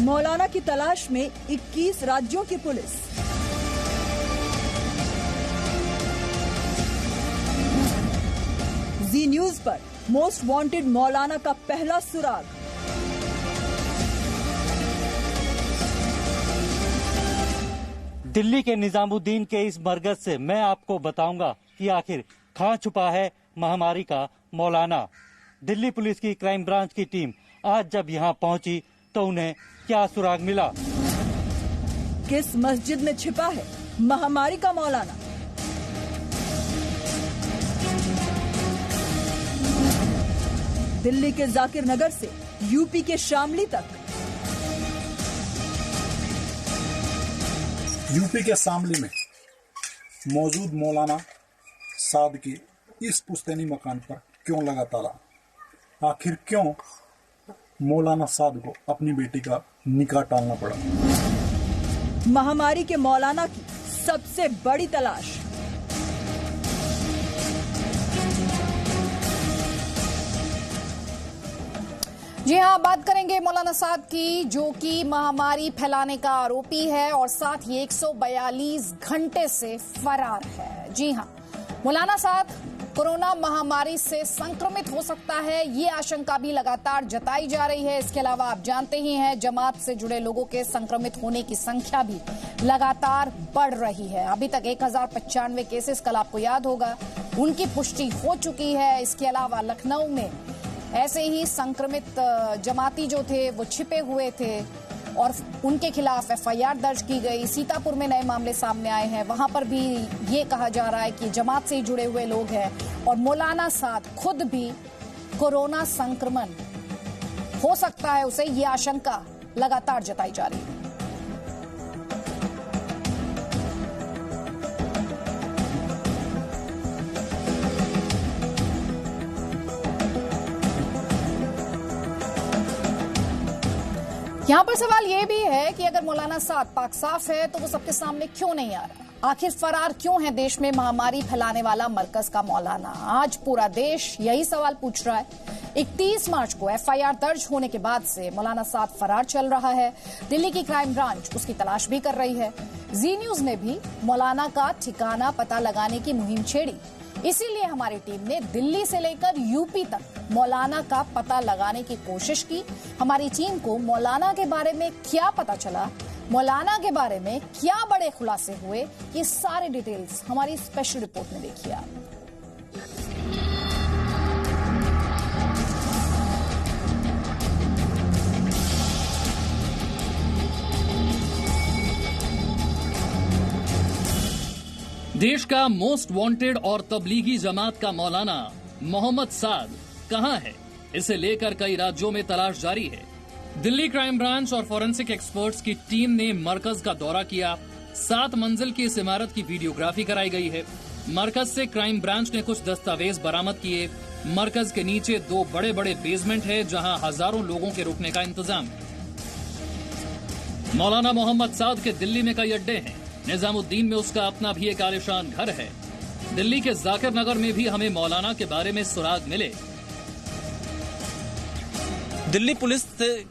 मौलाना की तलाश में 21 राज्यों की पुलिस। जी न्यूज पर मोस्ट वांटेड मौलाना का पहला सुराग। दिल्ली के निजामुद्दीन के इस मरकज से मैं आपको बताऊंगा कि आखिर कहां छुपा है महामारी का मौलाना। दिल्ली पुलिस की क्राइम ब्रांच की टीम आज जब यहां पहुंची तो उन्हें क्या सुराग मिला? किस मस्जिद में छिपा है महामारी का मौलाना? दिल्ली के जाकिर नगर से यूपी के शामली तक। यूपी के शामली में मौजूद मौलाना साद के इस पुश्तैनी मकान पर क्यों लगा ताला? आखिर क्यों मौलाना साद को अपनी बेटी का निकाह टालना पड़ा? महामारी के मौलाना की सबसे बड़ी तलाश। जी हाँ, बात करेंगे मौलाना साद की, जो कि महामारी फैलाने का आरोपी है और साथ ही 142 घंटे से फरार है। जी हाँ, मौलाना साद कोरोना महामारी से संक्रमित हो सकता है, ये आशंका भी लगातार जताई जा रही है। इसके अलावा आप जानते ही हैं, जमात से जुड़े लोगों के संक्रमित होने की संख्या भी लगातार बढ़ रही है। अभी तक 1095 केसेस, कल आपको याद होगा, उनकी पुष्टि हो चुकी है। इसके अलावा लखनऊ में ऐसे ही संक्रमित जमाती जो थे वो छिपे हुए थे और उनके खिलाफ एफआईआर दर्ज की गई। सीतापुर में नए मामले सामने आए हैं, वहां पर भी ये कहा जा रहा है कि जमात से जुड़े हुए लोग हैं और मौलाना साद खुद भी कोरोना संक्रमण हो सकता है उसे, ये आशंका लगातार जताई जा रही है। यहां पर सवाल यह भी है कि अगर मौलाना साद पाक साफ है तो वो सबके सामने क्यों नहीं आ रहा? आखिर फरार क्यों है देश में महामारी फैलाने वाला मरकज का मौलाना? आज पूरा देश यही सवाल पूछ रहा है। 31 मार्च को एफआईआर दर्ज होने के बाद से मौलाना साद फरार चल रहा है। दिल्ली की क्राइम ब्रांच उसकी तलाश भी कर रही है। जी न्यूज ने भी मौलाना का ठिकाना पता लगाने की मुहिम छेड़ी। इसीलिए हमारी टीम ने दिल्ली से लेकर यूपी तक मौलाना का पता लगाने की कोशिश की। हमारी टीम को मौलाना के बारे में क्या पता चला, मौलाना के बारे में क्या बड़े खुलासे हुए, ये सारे डिटेल्स हमारी स्पेशल रिपोर्ट में देखिए आप। देश का मोस्ट वांटेड और तबलीगी जमात का मौलाना मोहम्मद साद कहां है, इसे लेकर कई राज्यों में तलाश जारी है। दिल्ली क्राइम ब्रांच और फॉरेंसिक एक्सपर्ट्स की टीम ने मरकज का दौरा किया। 7 मंजिल की इस इमारत की वीडियोग्राफी कराई गई है। मरकज से क्राइम ब्रांच ने कुछ दस्तावेज बरामद किए। मरकज के नीचे 2 बड़े बड़े बेसमेंट है, जहां हजारों लोगों के रुकने का इंतजाम है। मौलाना मोहम्मद साद के दिल्ली में कई अड्डे हैं। निजामुद्दीन में उसका अपना भी एक आलिशान घर है। दिल्ली के जाकिर नगर में भी हमें मौलाना के बारे में सुराग मिले। दिल्ली पुलिस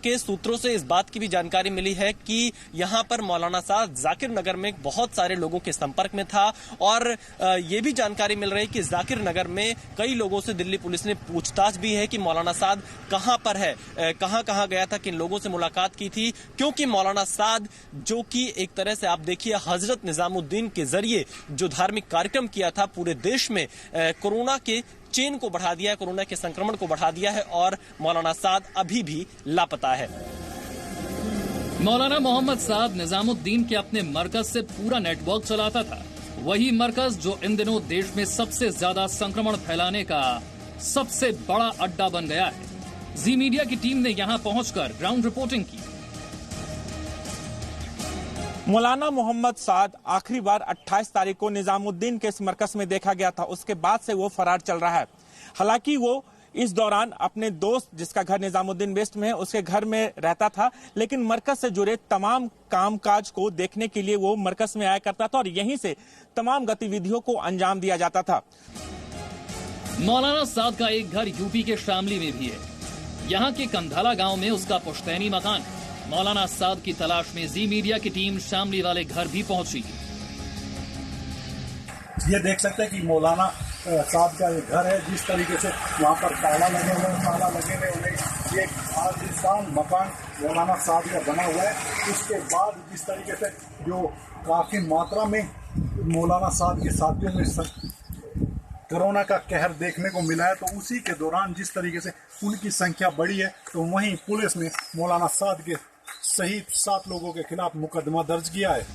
के सूत्रों से इस बात की भी जानकारी मिली है कि यहां पर मौलाना साद जाकिर नगर में बहुत सारे लोगों के संपर्क में था और ये भी जानकारी मिल रही है कि जाकिर नगर में कई लोगों से दिल्ली पुलिस ने पूछताछ भी है कि मौलाना साद कहां पर है, कहां गया था, किन लोगों से मुलाकात की थी। क्योंकि मौलाना साद, जो कि एक तरह से आप देखिए हजरत निजामुद्दीन के जरिए जो धार्मिक कार्यक्रम किया था, पूरे देश में कोरोना के चेन को बढ़ा दिया है, कोरोना के संक्रमण को बढ़ा दिया है और मौलाना साद अभी भी लापता है। मौलाना मोहम्मद साद निजामुद्दीन के अपने मरकज से पूरा नेटवर्क चलाता था। वही मरकज जो इन दिनों देश में सबसे ज्यादा संक्रमण फैलाने का सबसे बड़ा अड्डा बन गया है। जी मीडिया की टीम ने यहां पहुंचकर ग्राउंड रिपोर्टिंग की। मौलाना मोहम्मद साद आखिरी बार 28 तारीख को निजामुद्दीन के इस मरकज में देखा गया था। उसके बाद से वो फरार चल रहा है। हालांकि वो इस दौरान अपने दोस्त, जिसका घर निजामुद्दीन वेस्ट में है, उसके घर में रहता था, लेकिन मरकज से जुड़े तमाम कामकाज को देखने के लिए वो मरकज में आया करता था और यहीं से तमाम गतिविधियों को अंजाम दिया जाता था। मौलाना साद का एक घर यूपी के शामली में भी है। यहाँ के कंधाला गांव में उसका पुश्तैनी मकान है। मौलाना साद की तलाश में जी मीडिया की टीम शामली वाले घर भी पहुंची। ये देख सकते हैं कि मौलाना साद का ये घर है, जिस तरीके से वहाँ पर ताला लगे हुए उन्हें ये आलीशान मकान मौलाना साद का बना हुआ है। उसके बाद जिस तरीके से जो काफी मात्रा में मौलाना साद के साथियों में कोरोना का कहर देखने को मिला है, तो उसी के दौरान जिस तरीके से उनकी संख्या बढ़ी है, तो वहीं पुलिस ने मौलाना साद के सहित 7 लोगों के खिलाफ मुकदमा दर्ज किया है।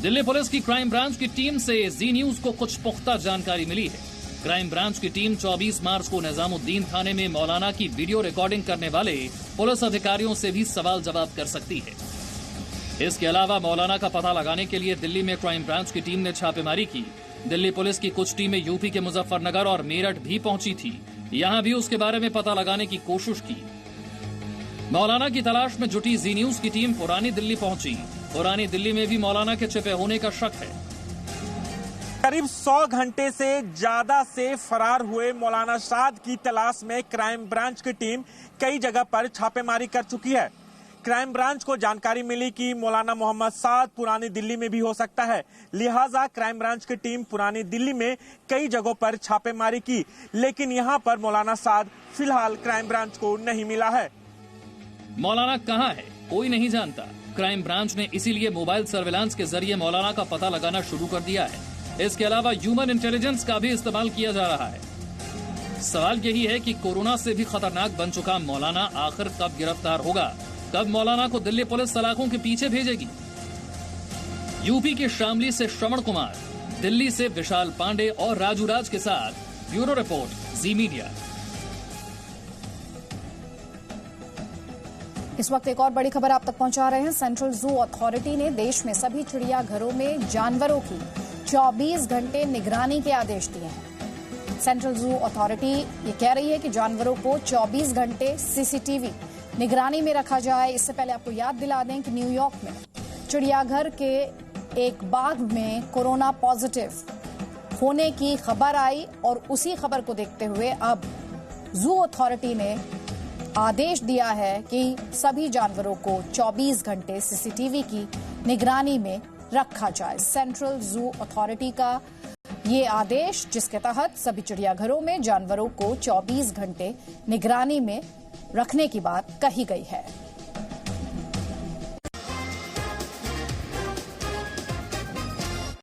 दिल्ली पुलिस की क्राइम ब्रांच की टीम से जी न्यूज को कुछ पुख्ता जानकारी मिली है। क्राइम ब्रांच की टीम 24 मार्च को निजामुद्दीन थाने में मौलाना की वीडियो रिकॉर्डिंग करने वाले पुलिस अधिकारियों से भी सवाल जवाब कर सकती है। इसके अलावा मौलाना का पता लगाने के लिए दिल्ली में क्राइम ब्रांच की टीम ने छापेमारी की। दिल्ली पुलिस की कुछ टीमें यूपी के मुजफ्फरनगर और मेरठ भी पहुंची थी। यहां भी उसके बारे में पता लगाने की कोशिश की। मौलाना की तलाश में जुटी जी न्यूज की टीम पुरानी दिल्ली पहुंची। पुरानी दिल्ली में भी मौलाना के छिपे होने का शक है। करीब 100 घंटे से ज्यादा से फरार हुए मौलाना साद की तलाश में क्राइम ब्रांच की टीम कई जगह पर छापेमारी कर चुकी है। क्राइम ब्रांच को जानकारी मिली कि मौलाना मोहम्मद साद पुरानी दिल्ली में भी हो सकता है, लिहाजा क्राइम ब्रांच की टीम पुरानी दिल्ली में कई जगहों पर छापेमारी की, लेकिन यहां पर मौलाना साद फिलहाल क्राइम ब्रांच को नहीं मिला है। मौलाना कहां है कोई नहीं जानता। क्राइम ब्रांच ने इसीलिए मोबाइल सर्विलांस के जरिए मौलाना का पता लगाना शुरू कर दिया है। इसके अलावा ह्यूमन इंटेलिजेंस का भी इस्तेमाल किया जा रहा है। सवाल यही है कि कोरोना से भी खतरनाक बन चुका मौलाना आखिर कब गिरफ्तार होगा, कब मौलाना को दिल्ली पुलिस सलाखों के पीछे भेजेगी। यूपी के शामली से श्रवण कुमार, दिल्ली से विशाल पांडे और राजू राज के साथ ब्यूरो रिपोर्ट जी मीडिया। इस वक्त एक और बड़ी खबर आप तक पहुंचा रहे हैं। सेंट्रल जू अथॉरिटी ने देश में सभी चिड़ियाघरों में जानवरों की 24 घंटे निगरानी के आदेश दिए हैं। सेंट्रल जू अथॉरिटी ये कह रही है कि जानवरों को 24 घंटे सीसीटीवी निगरानी में रखा जाए। इससे पहले आपको याद दिला दें कि न्यूयॉर्क में चिड़ियाघर के एक बाघ में कोरोना पॉजिटिव होने की खबर आई और उसी खबर को देखते हुए अब जू अथॉरिटी ने आदेश दिया है कि सभी जानवरों को 24 घंटे सीसीटीवी की निगरानी में रखा जाए। सेंट्रल जू अथॉरिटी का ये आदेश, जिसके तहत सभी चिड़ियाघरों में जानवरों को 24 घंटे निगरानी में रखने की बात कही गई है।